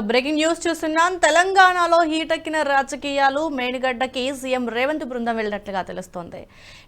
Breaking news చూస్తున్నాం. తెలంగాణలో హీటెక్కిన రాజకీయాలు. మేడిగడ్డకి సీఎం రేవంత్ బృందం వెళ్ళినట్లుగా తెలుస్తోంది.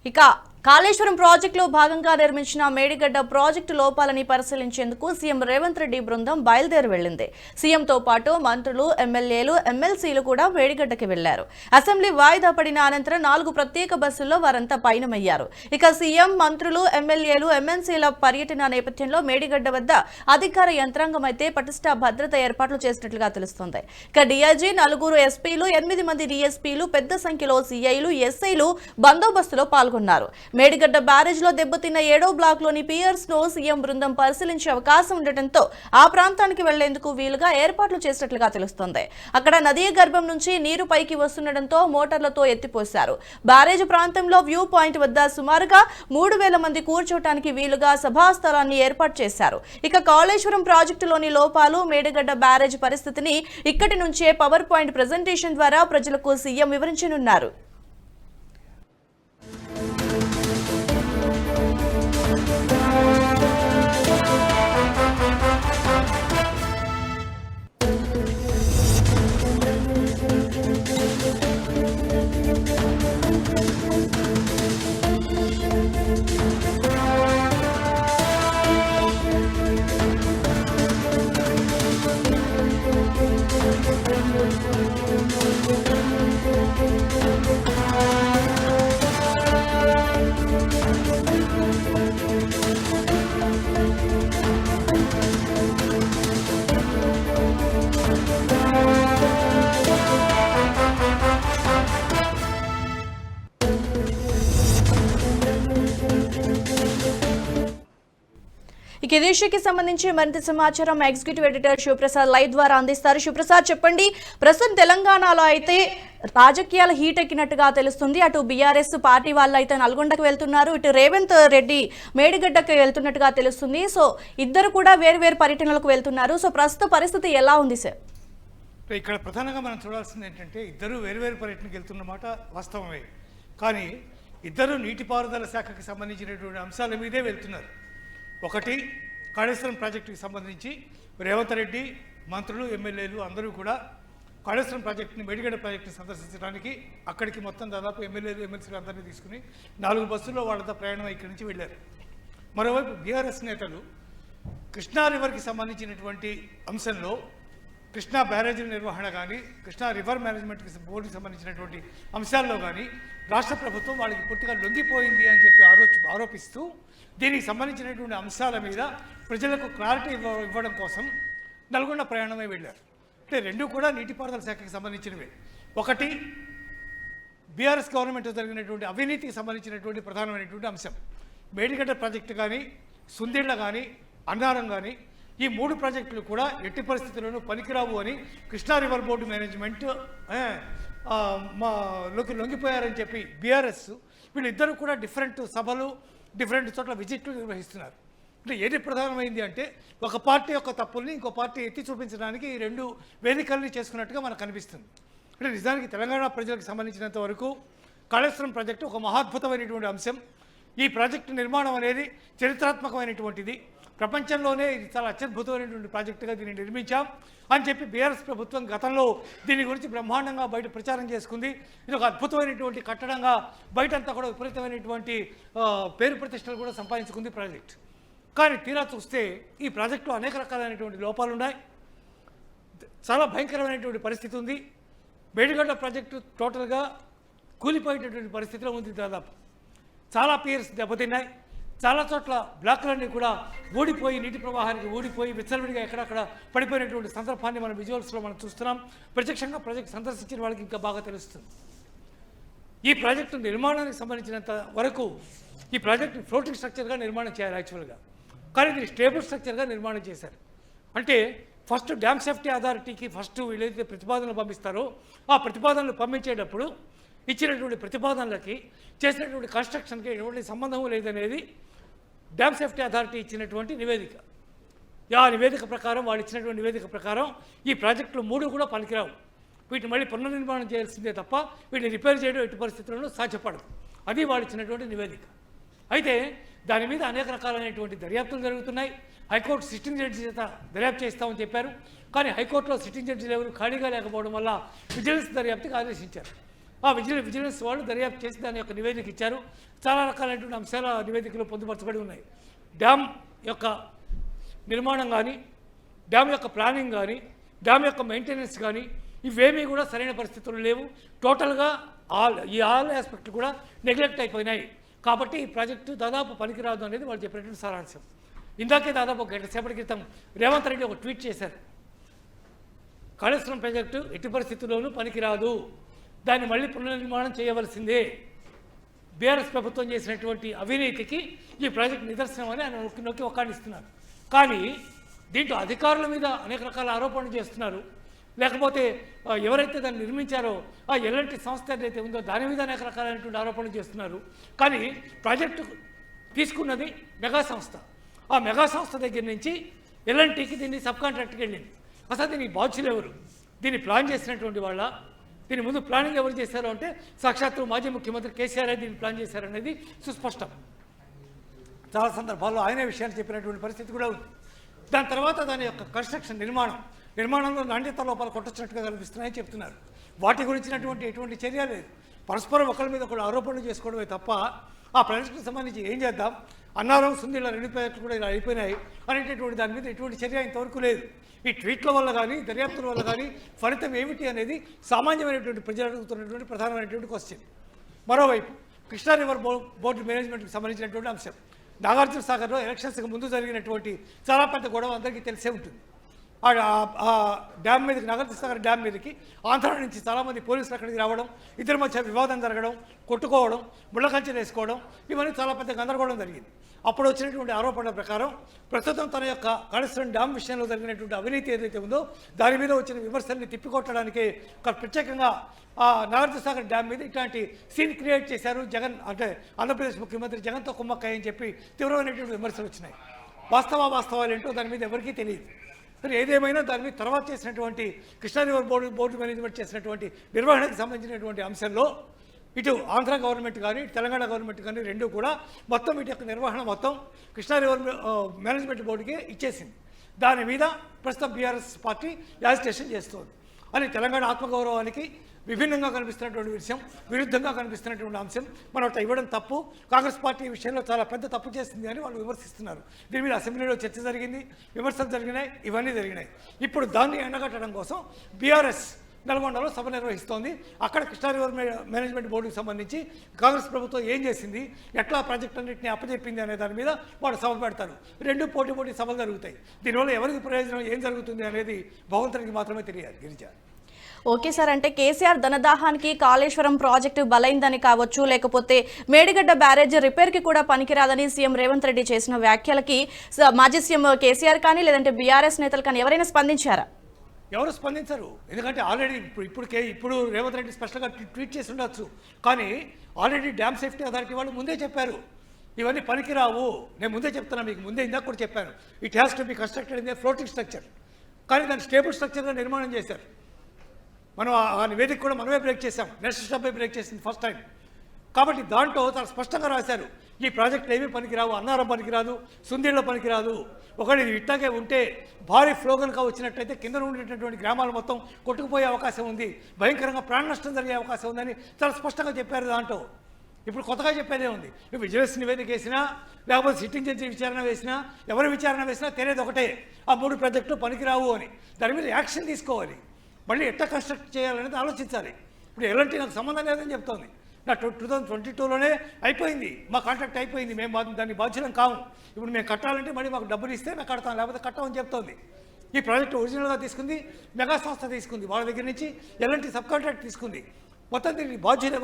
ఇక కాళేశ్వరం ప్రాజెక్టులో భాగంగా నిర్మించిన మేడిగడ్డ ప్రాజెక్టు లోపాలని పరిశీలించేందుకు సీఎం రేవంత్ రెడ్డి బృందం బయలుదేరి వెళ్లింది. సీఎంతో పాటు మంత్రులు, ఎమ్మెల్యేలు, ఎమ్మెల్సీలు కూడా మేడిగడ్డకి వెళ్లారు. అసెంబ్లీ వాయిదా పడిన అనంతరం 4 ప్రత్యేక బస్సుల్లో వారంతా పయనమయ్యారు. ఇక సీఎం, మంత్రులు, ఎమ్మెల్యేలు, ఎమ్మెల్సీల పర్యటన నేపథ్యంలో మేడిగడ్డ వద్ద అధికార యంత్రాంగం అయితే పటిష్ట భద్రత ఏర్పాట్లు చేసినట్లుగా తెలుస్తోంది. ఇక డీఐజీ, 4 ఎస్పీలు, 8 మంది డీఎస్పీలు, పెద్ద సంఖ్యలో సీఐలు, ఎస్ఐలు బందోబస్తులో పాల్గొన్నారు. మేడిగడ్డ బ్యారేజ్ లో దెబ్బతిన్న 7వ బ్లాక్ లోని పియర్స్ ను సీఎం బృందం పరిశీలించే అవకాశం ఉండటంతో ఆ ప్రాంతానికి వెళ్లేందుకు వీలుగా ఏర్పాట్లు చేసినట్లుగా తెలుస్తోంది. అక్కడ నదీ గర్భం నుంచి నీరు పైకి వస్తుండటంతో మోటార్లతో ఎత్తిపోశారు. బ్యారేజ్ ప్రాంతంలో వ్యూ పాయింట్ వద్ద సుమారుగా 3000 మంది కూర్చోటానికి వీలుగా సభాస్థలాన్ని ఏర్పాటు చేశారు. ఇక కాళేశ్వరం ప్రాజెక్టులోని లోపాలు, మేడిగడ్డ బ్యారేజ్ పరిస్థితిని ఇక్కడి నుంచే పవర్ పాయింట్ ప్రెజెంటేషన్ ద్వారా ప్రజలకు సీఎం వివరించనున్నారు. ఇక ఈ విషయానికి సంబంధించి మరింత సమాచారం ఎగ్జిక్యూటివ్ ఎడిటర్ శివప్రసాద్ లైవ్ ద్వారా అందిస్తారు. శివప్రసాద్, చెప్పండి. ప్రస్తుతం తెలంగాణలో అయితే రాజకీయాలు హీట్ ఎక్కినట్టుగా తెలుస్తుంది. అటు బీఆర్ఎస్ పార్టీ వాళ్ళు అయితే నల్గొండకు వెళ్తున్నారు, ఇటు రేవంత్ రెడ్డి మేడిగడ్డకు వెళ్తున్నట్టుగా తెలుస్తుంది. సో ఇద్దరు కూడా వేరు పర్యటనలకు వెళ్తున్నారు. సో ప్రస్తుత పరిస్థితి ఎలా ఉంది సార్? ఇక్కడ ప్రధానంగా మనం చూడాల్సింది ఏంటంటే ఇద్దరు వేరు పర్యటనకు వెళ్తున్నమాట వాస్తవమే. కానీ ఇద్దరు నీటిపారుదల శాఖకి సంబంధించినటువంటి అంశాల మీదే వెళ్తున్నారు. ఒకటి, కాళేశ్వరం ప్రాజెక్టుకి సంబంధించి రేవంత్ రెడ్డి, మంత్రులు, ఎమ్మెల్యేలు అందరూ కూడా కాళేశ్వరం ప్రాజెక్టుని, మేడిగడ్డ ప్రాజెక్టుని సందర్శించడానికి అక్కడికి మొత్తం దాదాపు ఎమ్మెల్యేలు, ఎమ్మెల్సీలు అందరినీ తీసుకుని 4 బస్సుల్లో వాళ్ళతో ప్రయాణం ఇక్కడి నుంచి వెళ్ళారు. మరోవైపు బీఆర్ఎస్ నేతలు కృష్ణా రివర్కి సంబంధించినటువంటి అంశంలో, కృష్ణా బ్యారేజీల నిర్వహణ కానీ, కృష్ణా రివర్ మేనేజ్మెంట్కి బోర్డుకి సంబంధించినటువంటి అంశాల్లో కానీ రాష్ట్ర ప్రభుత్వం వాళ్ళకి పూర్తిగా లొంగిపోయింది అని చెప్పి ఆరోపిస్తూ దీనికి సంబంధించినటువంటి అంశాల మీద ప్రజలకు క్లారిటీ ఇవ్వడం కోసం నల్గొండ ప్రయాణమై వెళ్ళారు. అంటే రెండు కూడా నీటిపారుదల శాఖకి సంబంధించినవే. ఒకటి, బీఆర్ఎస్ గవర్నమెంట్ జరిగినటువంటి అవినీతికి సంబంధించినటువంటి ప్రధానమైనటువంటి అంశం. మేడిగడ్డ ప్రాజెక్టు కానీ, సుందిళ్ళ కానీ, అన్నారం కానీ, ఈ 3 ప్రాజెక్టులు కూడా ఎట్టి పరిస్థితుల్లోనూ పనికిరావు అని కృష్ణా రివర్ బోర్డు మేనేజ్మెంట్ లొంగిపోయారని చెప్పి బీఆర్ఎస్ వీళ్ళిద్దరూ కూడా డిఫరెంట్ సభలు, డిఫరెంట్ చోట్ల విజిట్లు నిర్వహిస్తున్నారు. అంటే ఏది ప్రధానమైంది అంటే ఒక పార్టీ యొక్క తప్పుల్ని ఇంకో పార్టీ ఎత్తి చూపించడానికి ఈ 2 వేదికల్ని చేసుకున్నట్టుగా మనకు కనిపిస్తుంది. అంటే నిజానికి తెలంగాణ ప్రజలకు సంబంధించినంత వరకు కాళేశ్వరం ప్రాజెక్టు ఒక మహాద్భుతమైనటువంటి అంశం. ఈ ప్రాజెక్టు నిర్మాణం అనేది చరిత్రాత్మకమైనటువంటిది. ప్రపంచంలోనే ఇది చాలా అత్యద్భుతమైనటువంటి ప్రాజెక్టుగా దీన్ని నిర్మించాం అని చెప్పి బీఆర్ఎస్ ప్రభుత్వం గతంలో దీని గురించి బ్రహ్మాండంగా బయట ప్రచారం చేసుకుంది. ఇది ఒక అద్భుతమైనటువంటి కట్టడంగా బయటంతా కూడా విపరీతమైనటువంటి పేరు ప్రతిష్టలు కూడా సంపాదించుకుంది ప్రాజెక్ట్. కానీ తీరా చూస్తే ఈ ప్రాజెక్టులో అనేక రకాలైనటువంటి లోపాలు ఉన్నాయి. చాలా భయంకరమైనటువంటి పరిస్థితి ఉంది. మేడిగడ్డ ప్రాజెక్టు టోటల్గా కూలిపోయేటటువంటి పరిస్థితిలో ఉంది. దాదాపు చాలా పియర్స్ దెబ్బతిన్నాయి. చాలా చోట్ల బ్లాక్లన్నీ కూడా ఊడిపోయి, నీటి ప్రవాహానికి ఊడిపోయి విచ్చలవిడిగా ఎక్కడక్కడ పడిపోయినటువంటి సందర్భాన్ని మనం విజువల్స్లో మనం చూస్తున్నాం. ప్రత్యక్షంగా ప్రాజెక్ట్ సందర్శించిన వాళ్ళకి ఇంకా బాగా తెలుస్తుంది. ఈ ప్రాజెక్టు నిర్మాణానికి సంబంధించినంత వరకు ఈ ప్రాజెక్టు ఫ్లోటింగ్ స్ట్రక్చర్గా నిర్మాణం చేయాలి యాక్చువల్గా. కానీ ఇది స్టేబుల్ స్ట్రక్చర్గా నిర్మాణం చేశారు. అంటే ఫస్ట్ డ్యామ్ సేఫ్టీ అథారిటీకి ఫస్ట్ వీళ్ళైతే ప్రతిపాదనలు పంపిస్తారో ఆ ప్రతిపాదనలు పంపించేటప్పుడు ఇచ్చినటువంటి ప్రతిపాదనలకి చేసినటువంటి కన్స్ట్రక్షన్కి ఎటువంటి సంబంధం లేదనేది డ్యామ్ సేఫ్టీ అథారిటీ ఇచ్చినటువంటి నివేదిక. ఆ నివేదిక ప్రకారం, వాళ్ళు ఇచ్చినటువంటి నివేదిక ప్రకారం ఈ ప్రాజెక్టులు 3 కూడా పనికిరావు. వీటిని మళ్ళీ పునర్నిర్మాణం చేయాల్సిందే తప్ప వీటిని రిపేర్ చేయడం ఎట్టి పరిస్థితుల్లోనూ సాధ్యపడదు. అది వాళ్ళు ఇచ్చినటువంటి నివేదిక. అయితే దాని మీద అనేక రకాలైనటువంటి దర్యాప్తులు జరుగుతున్నాయి. హైకోర్టు సిట్టింగ్ జడ్జి చేత దర్యాప్తు చేస్తామని చెప్పారు. కానీ హైకోర్టులో సిట్టింగ్ జడ్జిలు ఎవరు ఖాళీగా లేకపోవడం వల్ల విజిలెన్స్ దర్యాప్తుకి ఆదేశించారు. ఆ విజిలెన్స్ వాళ్ళు దర్యాప్తు చేసి దాని యొక్క నివేదిక ఇచ్చారు. చాలా రకాలైనటువంటి అంశాల నివేదికలు పొందుపరచబడి ఉన్నాయి. డ్యామ్ యొక్క నిర్మాణం కానీ, డ్యామ్ యొక్క ప్లానింగ్ కానీ, డ్యామ్ యొక్క మెయింటెనెన్స్ కానీ ఇవేమీ కూడా సరైన పరిస్థితులు లేవు. టోటల్గా ఆల్ ఆస్పెక్ట్లు కూడా నెగ్లెక్ట్ అయిపోయినాయి. కాబట్టి ఈ ప్రాజెక్టు దాదాపు పనికిరాదు అనేది వాళ్ళు చెప్పినటువంటి సారాంశం. ఇందాకే దాదాపు 1 గంట సేపటి క్రితం రేవంత్ రెడ్డి ఒక ట్వీట్ చేశారు. కాళేశ్వరం ప్రాజెక్టు ఎట్టి పరిస్థితుల్లోనూ పనికిరాదు, దాన్ని మళ్ళీ పునర్నిర్మాణం చేయవలసిందే, బీఆర్ఎస్ ప్రభుత్వం చేసినటువంటి అవినీతికి ఈ ప్రాజెక్టు నిదర్శనం అని ఆయన నొక్కి నొక్కి ఒక్కాడిస్తున్నారు. కానీ దీంట్లో అధికారుల మీద అనేక రకాల ఆరోపణలు చేస్తున్నారు. లేకపోతే ఎవరైతే దాన్ని నిర్మించారో ఆ ఎలాంటి సంస్థ ఏదైతే ఉందో దాని మీద అనేక రకాలైనటువంటి ఆరోపణలు చేస్తున్నారు. కానీ ప్రాజెక్టు తీసుకున్నది మెగా సంస్థ. ఆ మెగా సంస్థ దగ్గర నుంచి ఎల్ఎన్టీకి దీన్ని సబ్ కాంట్రాక్ట్కి వెళ్ళింది. అసలు దీనికి బాధ్యులు ఎవరు? దీన్ని ప్లాన్ చేసినటువంటి వాళ్ళ, దీని ముందు ప్లానింగ్ ఎవరు చేశారు అంటే సాక్షాత్తు మాజీ ముఖ్యమంత్రి కేసీఆర్ దీన్ని ప్లాన్ చేశారనేది సుస్పష్టం. చాలా సందర్భాల్లో ఆయనే విషయాలు చెప్పినటువంటి పరిస్థితి కూడా ఉంది. దాని తర్వాత దాని యొక్క కన్స్ట్రక్షన్ నిర్మాణంలో నాణ్యత లోపాలు కొట్టొచ్చినట్టుగా కనిపిస్తున్నాయని చెప్తున్నారు. వాటి గురించినటువంటి ఎటువంటి చర్య లేదు. పరస్పరం ఒకరి మీద కూడా ఆరోపణలు చేసుకోవడమే తప్ప ఆ ప్రాజెక్టుకు సంబంధించి ఏం చేద్దాం, అన్నారం సుందీళ్ళ 2 ప్రాజెక్టులు కూడా ఇలా అయిపోయినాయి అనేటటువంటి దాని మీద ఎటువంటి చర్య ఇంతవరకు లేదు. ఈ ట్వీట్ల వల్ల కానీ దర్యాప్తుల వల్ల కానీ ఫలితం ఏమిటి అనేది సామాన్యమైనటువంటి ప్రజలు అడుగుతున్నటువంటి ప్రధానమైనటువంటి క్వశ్చన్. మరోవైపు కృష్ణా రివర్ బోర్డు మేనేజ్మెంట్కి సంబంధించినటువంటి అంశం. నాగార్జున సాగర్లో ఎలక్షన్స్కి ముందు జరిగినటువంటి చాలా పెద్ద గొడవ అందరికీ తెలిసే ఉంటుంది. ఆ డ్యామ్ మీదకి, నాగార్జున సాగర్ డ్యామ్ మీదకి ఆంధ్ర నుంచి చాలామంది పోలీసులు అక్కడికి రావడం, ఇద్దరి మధ్య వివాదం జరగడం, కొట్టుకోవడం, ముళ్ళ కంచెలు వేసుకోవడం, ఇవన్నీ చాలా పెద్ద గందరగోళం జరిగింది. అప్పుడు వచ్చినటువంటి ఆరోపణల ప్రకారం ప్రస్తుతం తన యొక్క కాళేశ్వరం డ్యామ్ విషయంలో జరిగినటువంటి అవినీతి ఏదైతే ఉందో దాని మీద వచ్చిన విమర్శల్ని తిప్పికొట్టడానికి ప్రత్యేకంగా నాగార్జున సాగర్ డ్యామ్ మీద ఇట్లాంటి సీన్ క్రియేట్ చేశారు జగన్, అంటే ఆంధ్రప్రదేశ్ ముఖ్యమంత్రి జగన్తో కుమ్మక్కయ్యని చెప్పి తీవ్రమైనటువంటి విమర్శలు వచ్చినాయి. వాస్తవాలు ఏంటో దాని మీద ఎవరికీ తెలియదు. మరి ఏదేమైనా దాని మీద తర్వాత చేసినటువంటి కృష్ణా రివర్ బోర్డు మేనేజ్మెంట్ చేసినటువంటి నిర్వహణకు సంబంధించినటువంటి అంశంలో ఇటు ఆంధ్ర గవర్నమెంట్ కానీ తెలంగాణ గవర్నమెంట్ కానీ రెండు కూడా మొత్తం వీటి యొక్క నిర్వహణ మొత్తం కృష్ణా రివర్ మేనేజ్మెంట్ బోర్డుకే ఇచ్చేసింది. దాని మీద ప్రస్తుతం బీఆర్ఎస్ పార్టీ యాజిటేషన్ చేస్తోంది. అని తెలంగాణ ఆత్మగౌరవానికి విభిన్నంగా కనిపిస్తున్నటువంటి విషయం, విరుద్ధంగా కనిపిస్తున్నటువంటి అంశం మనం అట్లా ఇవ్వడం తప్పు. కాంగ్రెస్ పార్టీ విషయంలో చాలా పెద్ద తప్పు చేస్తుంది అని వాళ్ళు విమర్శిస్తున్నారు. దీని మీద అసెంబ్లీలో చర్చ జరిగింది, విమర్శలు జరిగినాయి, ఇవన్నీ జరిగినాయి. ఇప్పుడు దాన్ని ఎండగట్టడం కోసం బీఆర్ఎస్ నల్గొండలో సభ నిర్వహిస్తోంది. అక్కడ కృష్ణా రివర్ మేనేజ్మెంట్ బోర్డుకి సంబంధించి కాంగ్రెస్ ప్రభుత్వం ఏం చేసింది, ఎట్లా ప్రాజెక్ట్ అన్నింటినీ అప్పచెప్పింది అనే దాని మీద వాళ్ళు సభ పెడతారు. రెండు పోటీ సభలు జరుగుతాయి. దీనివల్ల ఎవరికి ప్రయోజనం, ఏం జరుగుతుంది అనేది భగవంతునికి మాత్రమే తెలియాలి. గిరిజ ఓకే సార్, అంటే కేసీఆర్ ధనదాహానికి కాళేశ్వరం ప్రాజెక్టు బలైందని కావచ్చు, లేకపోతే మేడిగడ్డ బ్యారేజ్ రిపేర్కి కూడా పనికిరాదని సీఎం రేవంత్ రెడ్డి చేసిన వ్యాఖ్యలకి మాజీ సీఎం కేసీఆర్ కానీ లేదంటే బీఆర్ఎస్ నేతలు కానీ ఎవరైనా స్పందించారా? ఎవరు స్పందించరు. ఎందుకంటే ఆల్రెడీ ఇప్పుడు రేవంత్ రెడ్డి స్పష్టంగా ట్వీట్ చేసి ఉండొచ్చు. కానీ ఆల్రెడీ డ్యామ్ సేఫ్టీ అథారిటీ వాళ్ళు ముందే చెప్పారు ఇవన్నీ పనికిరావు. నేను ముందే చెప్తున్నా, మీకు ముందే ఇందాక కూడా చెప్పాను. It has to be constructed in the floating structure. కానీ దాన్ని స్టేబుల్ స్ట్రక్చర్గా నిర్మాణం చేశారు. మనం ఆ నివేదిక కూడా మనమే బ్రేక్ చేశాం. నేషనల్ స్టాఫ్ బ్రేక్ చేసింది ఫస్ట్ టైం. కాబట్టి దాంట్లో చాలా స్పష్టంగా రాశారు ఈ ప్రాజెక్టులు ఏమీ పనికిరావు, అన్నారం పనికిరాదు, సుందీళ్ళ పనికిరాదు. ఒకటి ఇది ఇట్లాగే ఉంటే భారీ ఫ్లో కనుక వచ్చినట్టయితే కింద ఉండేటటువంటి గ్రామాలు మొత్తం కొట్టుకుపోయే అవకాశం ఉంది, భయంకరంగా ప్రాణ నష్టం జరిగే అవకాశం ఉందని చాలా స్పష్టంగా చెప్పారు. దాంట్లో ఇప్పుడు కొత్తగా చెప్పేదే ఉంది. నువ్వు విజిలెన్స్ నివేదిక వేసినా లేకపోతే సిట్టింగ్ జడ్జి విచారణ వేసినా ఎవరి విచారణ వేసినా తెలియదు ఒకటే, ఆ 3 ప్రాజెక్టులు పనికిరావు అని. దాని మీద యాక్షన్ తీసుకోవాలి. మళ్ళీ ఎట్లా కన్స్ట్రక్ట్ చేయాలనేది ఆలోచించాలి. ఇప్పుడు ఎలాంటి నాకు సంబంధం లేదని చెప్తోంది. నా 2022లోనే అయిపోయింది, మా కాంట్రాక్ట్ అయిపోయింది, మేము దానికి బాధ్యులం కాము. ఇప్పుడు మేము కట్టాలంటే మళ్ళీ మాకు డబ్బులు ఇస్తే మేము కడతాం, లేకపోతే కట్టమని చెప్తోంది. ఈ ప్రాజెక్టు ఒరిజినల్గా తీసుకుంది మెగా సంస్థ తీసుకుంది, వాళ్ళ దగ్గర నుంచి ఎలాంటి సబ్ కాంట్రాక్ట్ తీసుకుంది. మొత్తం దీనికి బాధ్యులు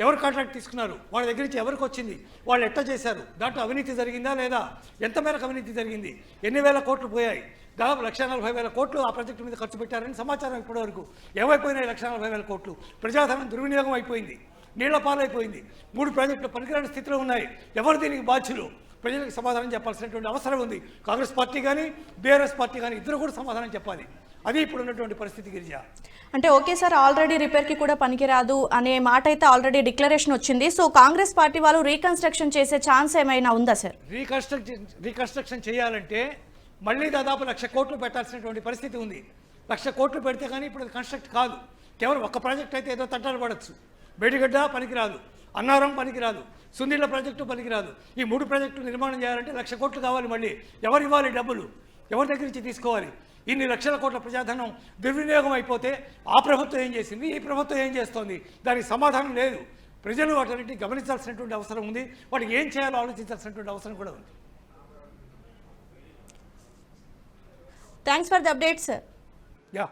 ఎవరు కాంట్రాక్ట్ తీసుకున్నారు, వాళ్ళ దగ్గర నుంచి ఎవరికి వచ్చింది, వాళ్ళు ఎట్లా చేశారు, దాంట్లో అవినీతి జరిగిందా లేదా, ఎంత మేరకు అవినీతి జరిగింది, ఎన్ని వేల కోట్లు పోయాయి. దాదాపు 1,40,000 కోట్లు ఆ ప్రాజెక్టు మీద ఖర్చు పెట్టారని సమాచారం. ఇప్పటివరకు ఏమైపోయినాయి 1,40,000 కోట్లు? ప్రజాధనం దుర్వినియోగం అయిపోయింది, నీళ్ల పాలైపోయింది, 3 ప్రాజెక్టులు పనికిరాని స్థితిలో ఉన్నాయి. ఎవరు దీనికి బాధ్యులు? ప్రజలకు సమాధానం చెప్పాల్సినటువంటి అవసరం ఉంది. కాంగ్రెస్ పార్టీ కానీ బీఆర్ఎస్ పార్టీ కానీ ఇద్దరు కూడా సమాధానం చెప్పాలి. అది ఇప్పుడు ఉన్నటువంటి పరిస్థితి గిరిజ. అంటే ఓకే సార్, ఆల్రెడీ రిపేర్కి కూడా పనికిరాదు అనే మాట అయితే ఆల్రెడీ డిక్లరేషన్ వచ్చింది. సో కాంగ్రెస్ పార్టీ వాళ్ళు రీకన్స్ట్రక్షన్ చేసే ఛాన్స్ ఏమైనా ఉందా సార్? రీకన్స్ట్రక్షన్ చేయాలంటే మళ్ళీ దాదాపు 1,00,000 కోట్లు పెట్టాల్సినటువంటి పరిస్థితి ఉంది. 1,00,000 కోట్లు పెడితే కానీ ఇప్పుడు కన్స్ట్రక్ట్ కాదు. కేవలం ఒక్క ప్రాజెక్ట్ అయితే ఏదో తంటాలు పడవచ్చు. మేడిగడ్డ పనికిరాదు, అన్నారం పనికిరాదు, సుందిళ్ళ ప్రాజెక్టు పనికిరాదు. ఈ 3 ప్రాజెక్టులు నిర్మాణం చేయాలంటే 1,00,000 కోట్లు కావాలి. మళ్ళీ ఎవరు ఇవ్వాలి డబ్బులు? ఎవరి దగ్గర నుంచి తీసుకోవాలి? ఇన్ని లక్షల కోట్ల ప్రజాధనం దుర్వినియోగం అయిపోతే ఆ ప్రభుత్వం ఏం చేసింది, ఈ ప్రభుత్వం ఏం చేస్తోంది? దానికి సమాధానం లేదు. ప్రజలు వాటన్నిటిని గమనించాల్సినటువంటి అవసరం ఉంది. వాటికి ఏం చేయాలో ఆలోచించాల్సినటువంటి అవసరం కూడా ఉంది. Thanks for the update sir. Yeah.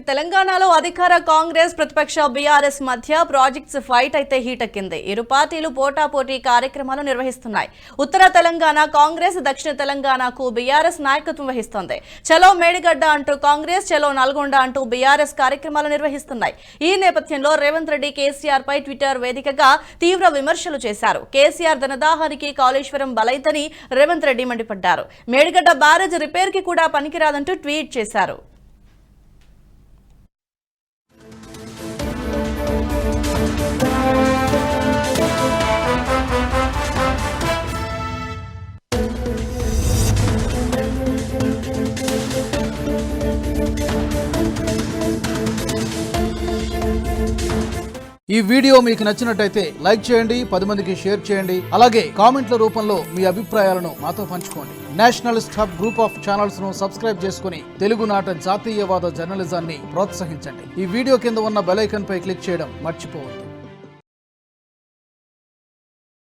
తెలంగాణలో అధికార కాంగ్రెస్ ప్రతిపక్ష బీఆర్ఎస్ మధ్య ప్రాజెక్ట్స్ ఫైట్ అయితే హీటెక్కింది. ఇరు పార్టీలు పోటాపోటీ కార్యక్రమాలు నిర్వహిస్తున్నాయి. ఉత్తర తెలంగాణ కాంగ్రెస్, దక్షిణ తెలంగాణకు బీఆర్ఎస్ నాయకత్వం వహిస్తోంది. చలో మేడిగడ్డ అంటూ కాంగ్రెస్, చలో నల్గొండ అంటూ బీఆర్ఎస్ కార్యక్రమాలు నిర్వహిస్తున్నాయి. ఈ నేపథ్యంలో రేవంత్ రెడ్డి కేసీఆర్ పై ట్విట్టర్ వేదికగా తీవ్ర విమర్శలు చేశారు. కేసీఆర్ ధనదాహానికి కాళేశ్వరం బలైతని రేవంత్ రెడ్డి మండిపడ్డారు. మేడిగడ్డ బ్యారేజ్ రిపేర్ కి కూడా పనికిరాదంటూ ట్వీట్ చేశారు. ఈ వీడియో మీకు నచ్చినట్టయితే లైక్ చేయండి, 10 మందికి షేర్ చేయండి. అలాగే కామెంట్ల రూపంలో మీ అభిప్రాయాలను మాతో పంచుకోండి. Nationalist hub group of channels ను సబ్స్క్రైబ్ చేసుకుని తెలుగునాట జాతీయవాద జర్నలిజాన్ని ప్రోత్సహించండి. ఈ వీడియో కింద ఉన్న బెల్ ఐకాన్ పై క్లిక్ చేయడం మర్చిపోవద్దు.